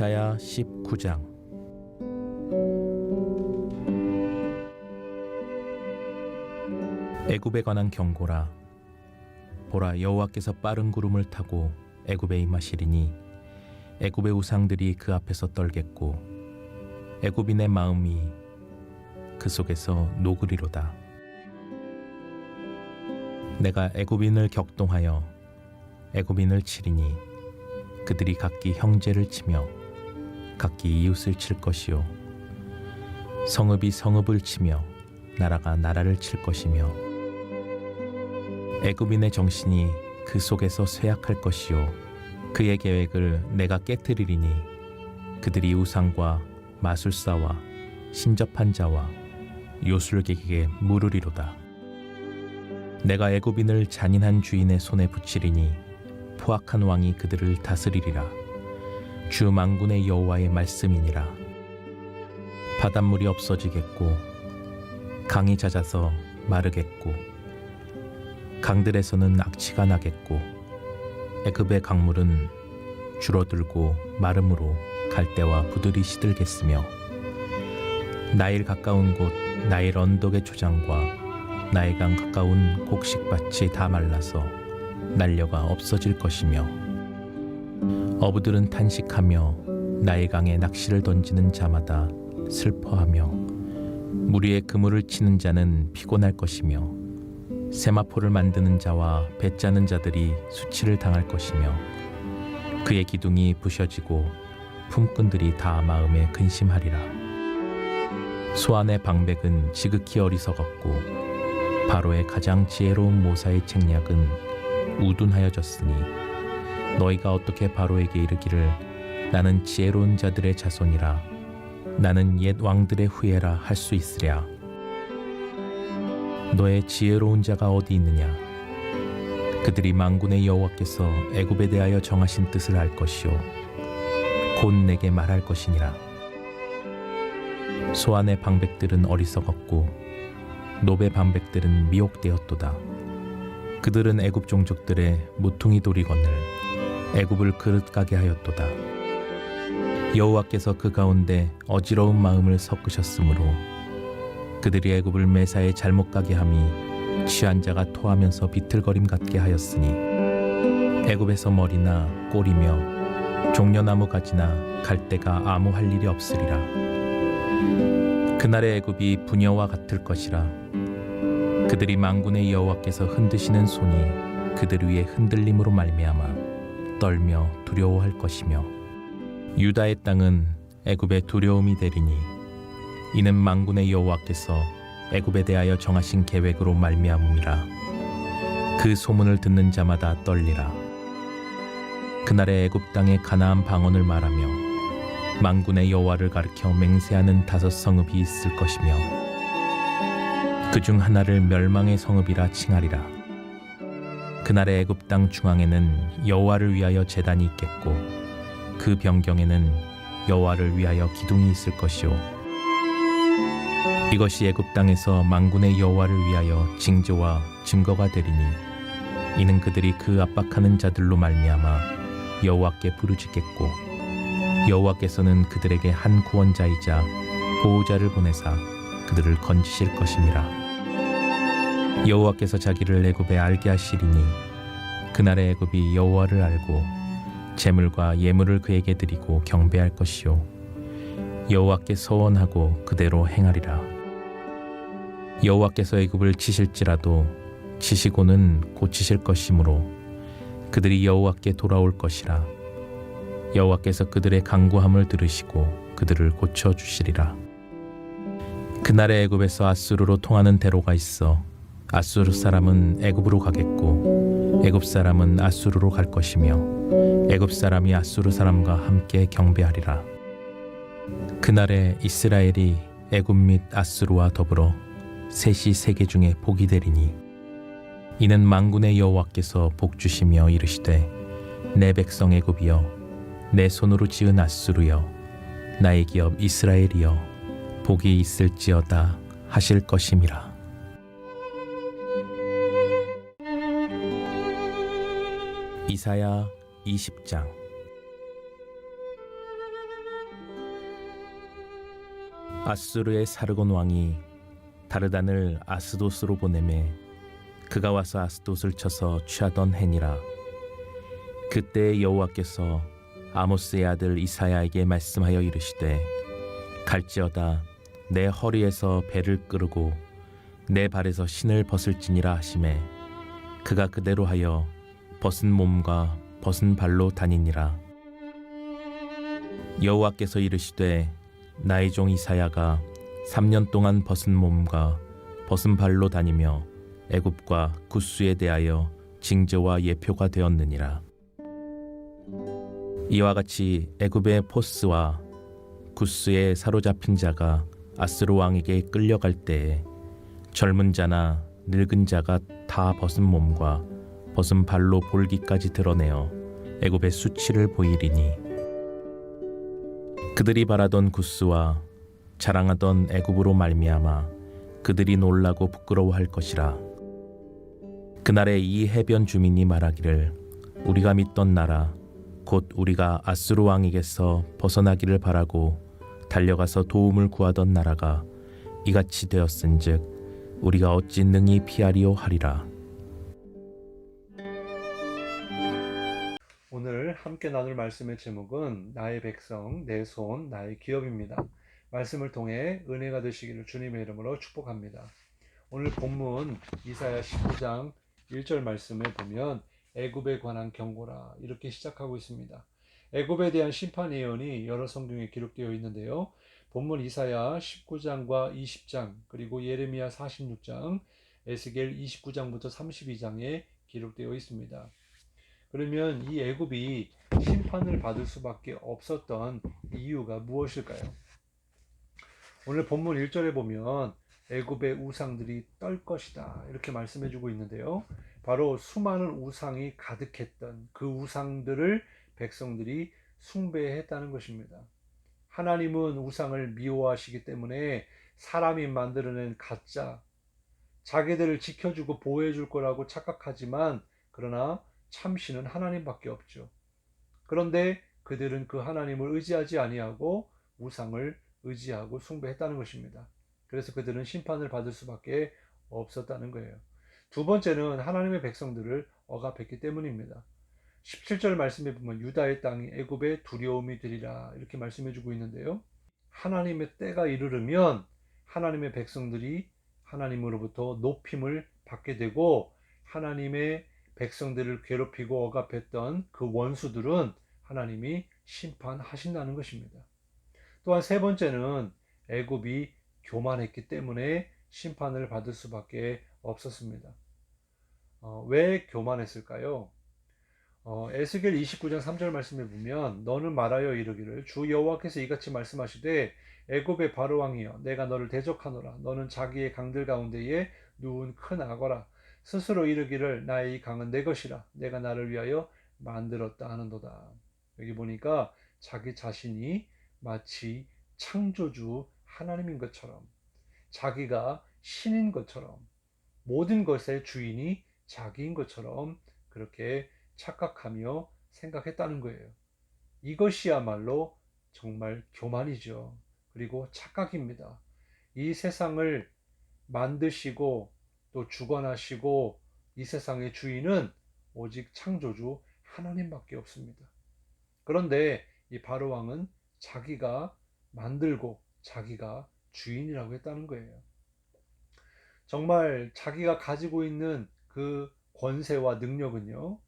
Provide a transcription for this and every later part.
이사야 19장. 애굽에 관한 경고라. 보라, 여호와께서 빠른 구름을 타고 애굽에 임하시리니 애굽의 우상들이 그 앞에서 떨겠고 애굽인의 마음이 그 속에서 녹으리로다. 내가 애굽인을 격동하여 애굽인을 치리니 그들이 각기 형제를 치며 각기 이웃을 칠 것이요 성읍이 성읍을 치며 나라가 나라를 칠 것이며 애굽인의 정신이 그 속에서 쇠약할 것이요 그의 계획을 내가 깨뜨리리니 그들이 우상과 마술사와 신접한 자와 요술객에게 물으리로다. 내가 애굽인을 잔인한 주인의 손에 붙이리니 포악한 왕이 그들을 다스리리라. 주 만군의 여호와의 말씀이니라. 바닷물이 없어지겠고 강이 잦아서 마르겠고 강들에서는 악취가 나겠고 애굽의 강물은 줄어들고 마름으로 갈대와 부들이 시들겠으며 나일 가까운 곳 나일 언덕의 초장과 나일 강 가까운 곡식밭이 다 말라서 날려가 없어질 것이며 어부들은 탄식하며 나일 강에 낚시를 던지는 자마다 슬퍼하며 무리에 그물을 치는 자는 피곤할 것이며 세마포를 만드는 자와 배 짜는 자들이 수치를 당할 것이며 그의 기둥이 부셔지고 품꾼들이 다 마음에 근심하리라. 소안의 방백은 지극히 어리석었고 바로의 가장 지혜로운 모사의 책략은 우둔하여졌으니 너희가 어떻게 바로에게 이르기를 나는 지혜로운 자들의 자손이라 나는 옛 왕들의 후예라 할 수 있으랴. 너의 지혜로운 자가 어디 있느냐? 그들이 만군의 여호와께서 애굽에 대하여 정하신 뜻을 알 것이요 곧 내게 말할 것이니라. 소안의 방백들은 어리석었고 노베 방백들은 미혹되었도다. 그들은 애굽 종족들의 모퉁이 돌이 건을 애굽을 그릇 가게 하였도다. 여호와께서 그 가운데 어지러운 마음을 섞으셨으므로 그들이 애굽을 매사에 잘못 가게 함이 취한 자가 토하면서 비틀거림 같게 하였으니 애굽에서 머리나 꼴이며 종려나무 가지나 갈대가 아무 할 일이 없으리라. 그날의 애굽이 부녀와 같을 것이라. 그들이 만군의 여호와께서 흔드시는 손이 그들 위에 흔들림으로 말미암아 떨며 두려워할 것이며 유다의 땅은 애굽의 두려움이 되리니 이는 만군의 여호와께서 애굽에 대하여 정하신 계획으로 말미암음이라. 그 소문을 듣는 자마다 떨리라. 그날의 애굽 땅의 가나안 방언을 말하며 만군의 여호와를 가리켜 맹세하는 5 성읍이 있을 것이며 그중 하나를 멸망의 성읍이라 칭하리라. 그날의 애굽 땅 중앙에는 여호와를 위하여 제단이 있겠고 그 변경에는 여호와를 위하여 기둥이 있을 것이요 이것이 애굽 땅에서 만군의 여호와를 위하여 징조와 증거가 되리니 이는 그들이 그 압박하는 자들로 말미암아 여호와께 부르짖겠고 여호와께서는 그들에게 한 구원자이자 보호자를 보내사 그들을 건지실 것임이라. 여호와께서 자기를 애굽에 알게 하시리니 그날의 애굽이 여호와를 알고 제물과 예물을 그에게 드리고 경배할 것이요 여호와께 서원하고 그대로 행하리라. 여호와께서 애굽을 치실지라도 치시고는 고치실 것이므로 그들이 여호와께 돌아올 것이라. 여호와께서 그들의 간구함을 들으시고 그들을 고쳐주시리라. 그날의 애굽에서 아수르로 통하는 대로가 있어 아수르 사람은 애굽으로 가겠고 애굽 사람은 아수르로 갈 것이며 애굽 사람이 아수르 사람과 함께 경배하리라. 그날에 이스라엘이 애굽 및 아수르와 더불어 셋이 세계 중에 복이 되리니 이는 만군의 여호와께서 복주시며 이르시되 내 백성 애굽이여 내 손으로 지은 아수르여 나의 기업 이스라엘이여 복이 있을지어다 하실 것임이라. 이사야 20장. 아수르의 사르곤 왕이 다르단을 아스돗으로 보내매 그가 와서 아스돗을 쳐서 취하던 해니라. 그때 여호와께서 아모스의 아들 이사야에게 말씀하여 이르시되 갈지어다 내 허리에서 배를 끄르고 내 발에서 신을 벗을지니라 하시매 그가 그대로 하여 벗은 몸과 벗은 발로 다니니라. 여호와께서 이르시되 나의 종 이사야가 3년 동안 벗은 몸과 벗은 발로 다니며 애굽과 구스에 대하여 징조와 예표가 되었느니라. 이와 같이 애굽의 포스와 구스에 사로잡힌 자가 아스루 왕에게 끌려갈 때에 젊은 자나 늙은 자가 다 벗은 몸과 벗은 발로 볼기까지 드러내어 애굽의 수치를 보이리니 그들이 바라던 구스와 자랑하던 애굽으로 말미암아 그들이 놀라고 부끄러워할 것이라. 그날에 이 해변 주민이 말하기를 우리가 믿던 나라 곧 우리가 아스루 왕에게서 벗어나기를 바라고 달려가서 도움을 구하던 나라가 이같이 되었은즉 우리가 어찌 능히 피하리오 하리라. 오늘 함께 나눌 말씀의 제목은 나의 백성, 내 손, 나의 기업입니다. 말씀을 통해 은혜가 되시기를 주님의 이름으로 축복합니다. 오늘 본문 이사야 19장 1절 말씀에 보면 애굽에 관한 경고라 이렇게 시작하고 있습니다. 애굽에 대한 심판 예언이 여러 성경에 기록되어 있는데요. 본문 이사야 19장과 20장 그리고 예레미야 46장, 에스겔 29장부터 32장에 기록되어 있습니다. 그러면 이 애굽이 심판을 받을 수밖에 없었던 이유가 무엇일까요? 오늘 본문 1절에 보면 애굽의 우상들이 떨 것이다 이렇게 말씀해주고 있는데요. 바로 수많은 우상이 가득했던 그 우상들을 백성들이 숭배했다는 것입니다. 하나님은 우상을 미워하시기 때문에 사람이 만들어낸 가짜, 자기들을 지켜주고 보호해줄 거라고 착각하지만 그러나 참신은 하나님밖에 없죠. 그런데 그들은 그 하나님을 의지하지 아니하고 우상을 의지하고 숭배했다는 것입니다. 그래서 그들은 심판을 받을 수밖에 없었다는 거예요. 두 번째는 하나님의 백성들을 억압했기 때문입니다. 17절 말씀에 보면 유다의 땅이 애굽의 두려움이 되리라 이렇게 말씀해 주고 있는데요. 하나님의 때가 이르르면 하나님의 백성들이 하나님으로부터 높임을 받게 되고 하나님의 백성들을 괴롭히고 억압했던 그 원수들은 하나님이 심판하신다는 것입니다. 또한 세 번째는 애굽이 교만했기 때문에 심판을 받을 수밖에 없었습니다. 왜 교만했을까요? 에스겔 29장 3절 말씀에 보면 너는 말하여 이르기를 주 여호와께서 이같이 말씀하시되 애굽의 바로 왕이여 내가 너를 대적하노라 너는 자기의 강들 가운데에 누운 큰 악어라 스스로 이르기를 나의 이 강은 내 것이라 내가 나를 위하여 만들었다 하는도다. 여기 보니까 자기 자신이 마치 창조주 하나님인 것처럼 자기가 신인 것처럼 모든 것의 주인이 자기인 것처럼 그렇게 착각하며 생각했다는 거예요. 이것이야말로 정말 교만이죠. 그리고 착각입니다. 이 세상을 만드시고 또 주관하시고 이 세상의 주인은 오직 창조주 하나님밖에 없습니다. 그런데 이 바로 왕은 자기가 만들고 자기가 주인이라고 했다는 거예요. 정말 자기가 가지고 있는 그 권세와 능력은요,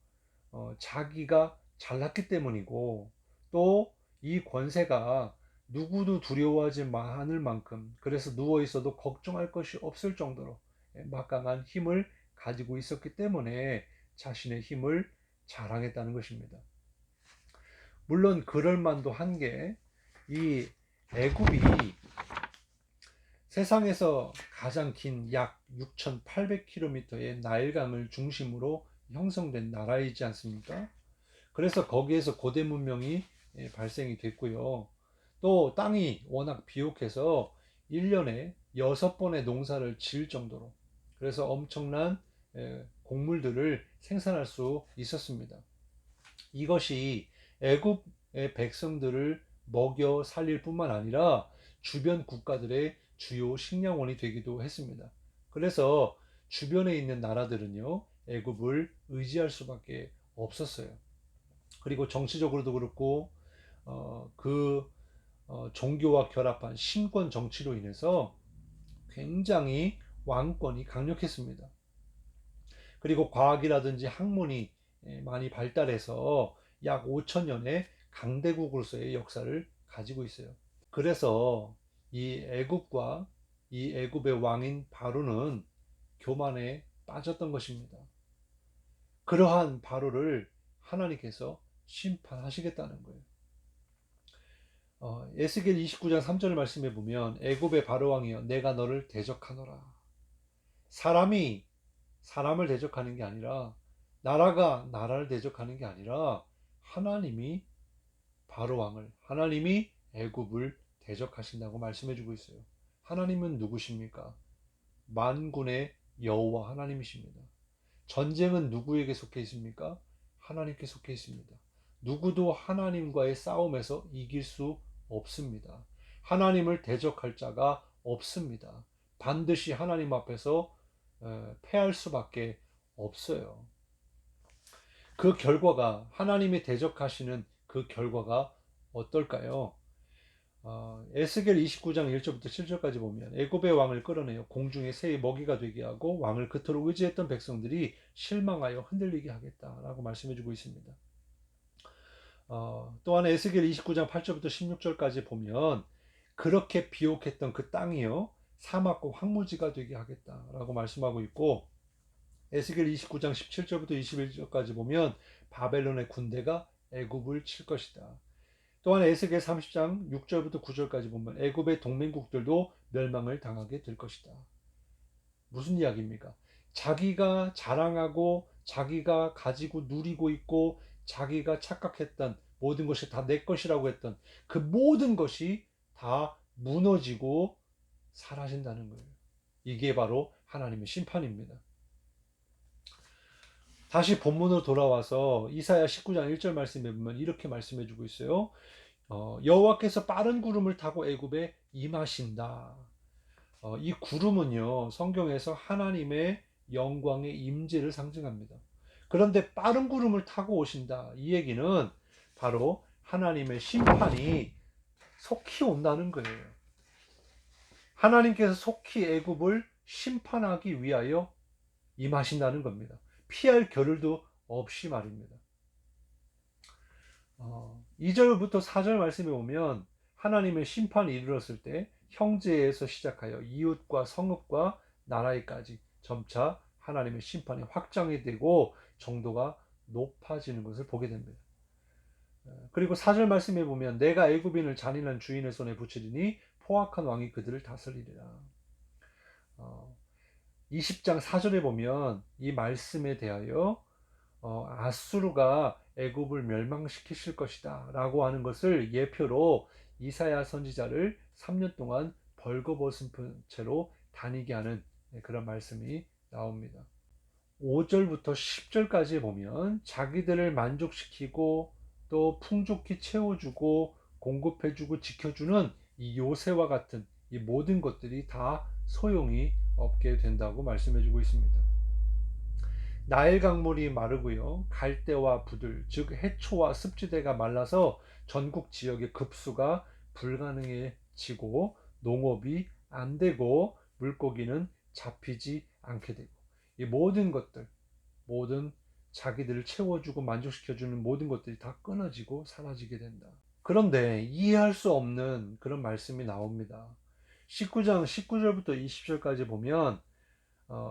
자기가 잘났기 때문이고 또 이 권세가 누구도 두려워하지 않을 만큼 그래서 누워 있어도 걱정할 것이 없을 정도로 막강한 힘을 가지고 있었기 때문에 자신의 힘을 자랑했다는 것입니다. 물론 그럴 만도 한 게 이 애굽이 세상에서 가장 긴 약 6,800km의 나일강을 중심으로 형성된 나라이지 않습니까? 그래서 거기에서 고대 문명이 발생이 됐고요. 또 땅이 워낙 비옥해서 1년에 6번의 농사를 지을 정도로 그래서 엄청난 곡물들을 생산할 수 있었습니다. 이것이 애굽의 백성들을 먹여 살릴 뿐만 아니라 주변 국가들의 주요 식량원이 되기도 했습니다. 그래서 주변에 있는 나라들은요, 애굽을 의지할 수밖에 없었어요. 그리고 정치적으로도 그렇고 종교와 결합한 신권 정치로 인해서 굉장히 왕권이 강력했습니다. 그리고 과학이라든지 학문이 많이 발달해서 약 5천년의 강대국으로서의 역사를 가지고 있어요. 그래서 이 애굽과 이 애굽의 왕인 바로는 교만에 빠졌던 것입니다. 그러한 바로를 하나님께서 심판하시겠다는 거예요. 에스겔 29장 3절 말씀에 보면 애굽의 바로 왕이여 내가 너를 대적하노라. 사람이 사람을 대적하는 게 아니라 나라가 나라를 대적하는 게 아니라 하나님이 바로 왕을 하나님이 애굽을 대적하신다고 말씀해 주고 있어요. 하나님은 누구십니까? 만군의 여호와 하나님이십니다. 전쟁은 누구에게 속해 있습니까? 하나님께 속해 있습니다. 누구도 하나님과의 싸움에서 이길 수 없습니다. 하나님을 대적할 자가 없습니다. 반드시 하나님 앞에서 패할 수밖에 없어요. 그 결과가 하나님이 대적하시는 그 결과가 어떨까요? 에스겔 29장 1절부터 7절까지 보면 애굽의 왕을 끌어내어 공중의 새의 먹이가 되게 하고 왕을 그토록 의지했던 백성들이 실망하여 흔들리게 하겠다라고 말씀해 주고 있습니다. 또한 에스겔 29장 8절부터 16절까지 보면 그렇게 비옥했던 그 땅이요 사막과 황무지가 되게 하겠다라고 말씀하고 있고 에스겔 29장 17절부터 21절까지 보면 바벨론의 군대가 애굽을 칠 것이다. 또한 에스겔 30장 6절부터 9절까지 보면 애굽의 동맹국들도 멸망을 당하게 될 것이다. 무슨 이야기입니까? 자기가 자랑하고 자기가 가지고 누리고 있고 자기가 착각했던 모든 것이 다 내 것이라고 했던 그 모든 것이 다 무너지고 사라진다는 거예요. 이게 바로 하나님의 심판입니다. 다시 본문으로 돌아와서 이사야 19장 1절 말씀에 보면 이렇게 말씀해 주고 있어요. 여호와께서 빠른 구름을 타고 애굽에 임하신다. 이 구름은요 성경에서 하나님의 영광의 임재를 상징합니다. 그런데 빠른 구름을 타고 오신다. 이 얘기는 바로 하나님의 심판이 속히 온다는 거예요. 하나님께서 속히 애굽을 심판하기 위하여 임하신다는 겁니다. 피할 겨를도 없이 말입니다. 2절부터 4절 말씀에 보면 하나님의 심판이 이르렀을 때 형제에서 시작하여 이웃과 성읍과 나라에까지 점차 하나님의 심판이 확장이 되고 정도가 높아지는 것을 보게 됩니다. 그리고 4절 말씀에 보면 내가 애굽인을 잔인한 주인의 손에 붙이리니 포악한 왕이 그들을 다스리리라. 20장 4절에 보면 이 말씀에 대하여 아수르가 애굽을 멸망시키실 것이다 라고 하는 것을 예표로 이사야 선지자를 3년 동안 벌거벗은 채로 다니게 하는 그런 말씀이 나옵니다. 5절부터 10절까지 보면 자기들을 만족시키고 또 풍족히 채워주고 공급해주고 지켜주는 이 요새와 같은 이 모든 것들이 다 소용이 없게 된다고 말씀해주고 있습니다. 나일 강물이 마르고요 갈대와 부들 즉 해초와 습지대가 말라서 전국 지역의 급수가 불가능해지고 농업이 안 되고 물고기는 잡히지 않게 되고 이 모든 것들 모든 자기들을 채워주고 만족시켜주는 모든 것들이 다 끊어지고 사라지게 된다. 그런데 이해할 수 없는 그런 말씀이 나옵니다. 19장 19절부터 20절까지 보면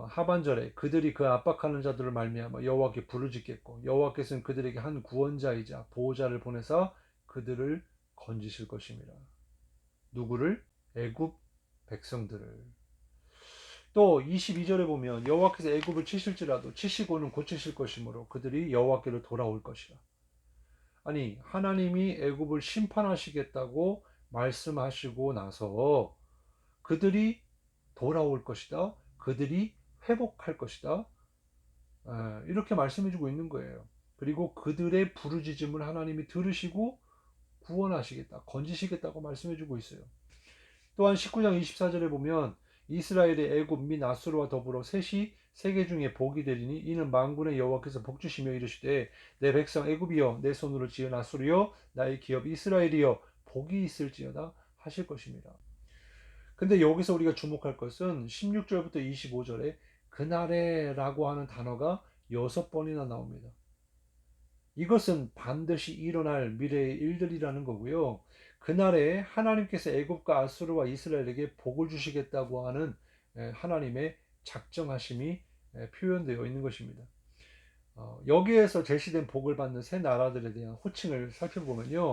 하반절에 그들이 그 압박하는 자들을 말미암아 여호와께 부르짖겠고 여호와께서는 그들에게 한 구원자이자 보호자를 보내사 그들을 건지실 것입니다. 누구를? 애굽 백성들을. 또 22절에 보면 여호와께서 애굽을 치실지라도 치시고는 고치실 것이므로 그들이 여호와께로 돌아올 것이라. 아니 하나님이 애굽을 심판하시겠다고 말씀하시고 나서 그들이 돌아올 것이다. 그들이 회복할 것이다. 이렇게 말씀해주고 있는 거예요. 그리고 그들의 부르짖음을 하나님이 들으시고 구원하시겠다, 건지시겠다고 말씀해주고 있어요. 또한 19장 24절에 보면 이스라엘의 애굽 및 아수르와 더불어 셋이 세계 중에 복이 되리니 이는 만군의 여호와께서 복 주시며 이르시되 내 백성 애굽이여 내 손으로 지은 아수르여 나의 기업 이스라엘이여 복이 있을지어다 하실 것입니다. 근데 여기서 우리가 주목할 것은 16절부터 25절에 그날에라고 하는 단어가 6번이나 나옵니다. 이것은 반드시 일어날 미래의 일들이라는 거고요. 그날에 하나님께서 애굽과 아수르와 이스라엘에게 복을 주시겠다고 하는 하나님의 작정하심이 표현되어 있는 것입니다. 여기에서 제시된 복을 받는 세 나라들에 대한 호칭을 살펴보면요.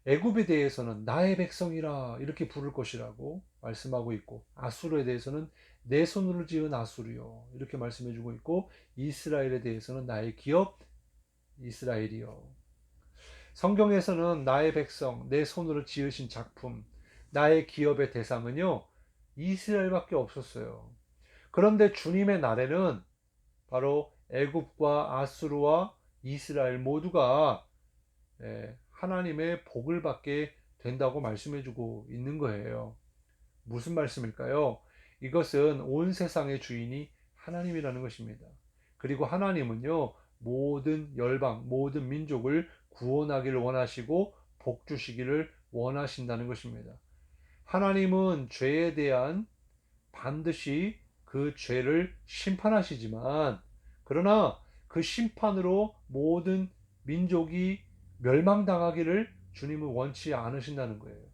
애굽에 대해서는 나의 백성이라 이렇게 부를 것이라고 말씀하고 있고, 아수르에 대해서는 내 손으로 지은 아수르요 이렇게 말씀해 주고 있고, 이스라엘에 대해서는 나의 기업 이스라엘이요. 성경에서는 나의 백성, 내 손으로 지으신 작품, 나의 기업의 대상은요, 이스라엘밖에 없었어요. 그런데 주님의 날에는 바로 애굽과 아수르와 이스라엘 모두가 하나님의 복을 받게 된다고 말씀해주고 있는 거예요. 무슨 말씀일까요? 이것은 온 세상의 주인이 하나님이라는 것입니다. 그리고 하나님은요, 모든 열방, 모든 민족을 구원하기를 원하시고 복 주시기를 원하신다는 것입니다. 하나님은 죄에 대한 반드시 그 죄를 심판하시지만, 그러나 그 심판으로 모든 민족이 멸망당하기를 주님은 원치 않으신다는 거예요.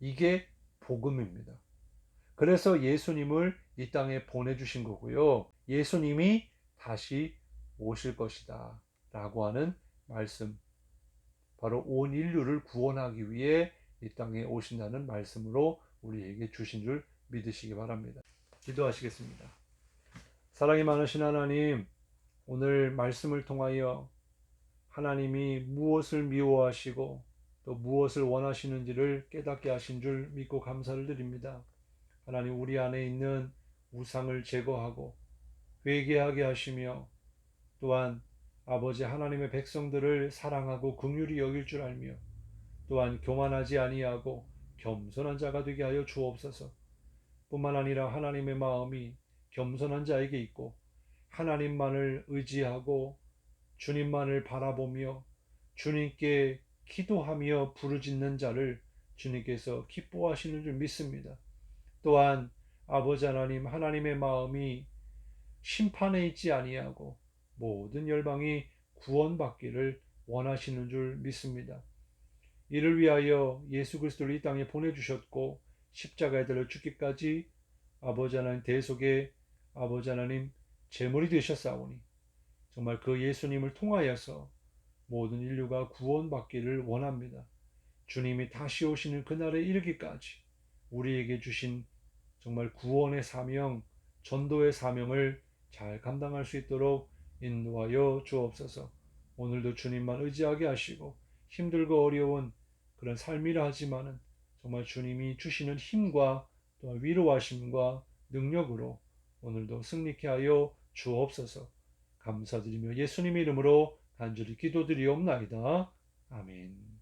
이게 복음입니다. 그래서 예수님을 이 땅에 보내주신 거고요. 예수님이 다시 오실 것이다 라고 하는 말씀, 바로 온 인류를 구원하기 위해 이 땅에 오신다는 말씀으로 우리에게 주신 줄 믿으시기 바랍니다. 기도하시겠습니다. 사랑이 많으신 하나님, 오늘 말씀을 통하여 하나님이 무엇을 미워하시고 또 무엇을 원하시는지를 깨닫게 하신 줄 믿고 감사를 드립니다. 하나님, 우리 안에 있는 우상을 제거하고 회개하게 하시며, 또한 아버지 하나님의 백성들을 사랑하고 긍휼히 여길 줄 알며, 또한 교만하지 아니하고 겸손한 자가 되게 하여 주옵소서. 뿐만 아니라 하나님의 마음이 겸손한 자에게 있고, 하나님만을 의지하고 주님만을 바라보며 주님께 기도하며 부르짖는 자를 주님께서 기뻐하시는 줄 믿습니다. 또한 아버지 하나님, 하나님의 마음이 심판에 있지 아니하고 모든 열방이 구원받기를 원하시는 줄 믿습니다. 이를 위하여 예수 그리스도를 이 땅에 보내주셨고, 십자가에 달려 죽기까지 아버지 하나님 대속에 아버지 하나님 제물이 되셨사오니, 정말 그 예수님을 통하여서 모든 인류가 구원받기를 원합니다. 주님이 다시 오시는 그날에 이르기까지 우리에게 주신 정말 구원의 사명, 전도의 사명을 잘 감당할 수 있도록 인도하여 주옵소서. 오늘도 주님만 의지하게 하시고, 힘들고 어려운 그런 삶이라 하지만은 정말 주님이 주시는 힘과 또 위로하심과 능력으로 오늘도 승리케 하여 주옵소서. 감사드리며 예수님의 이름으로 간절히 기도드리옵나이다. 아멘.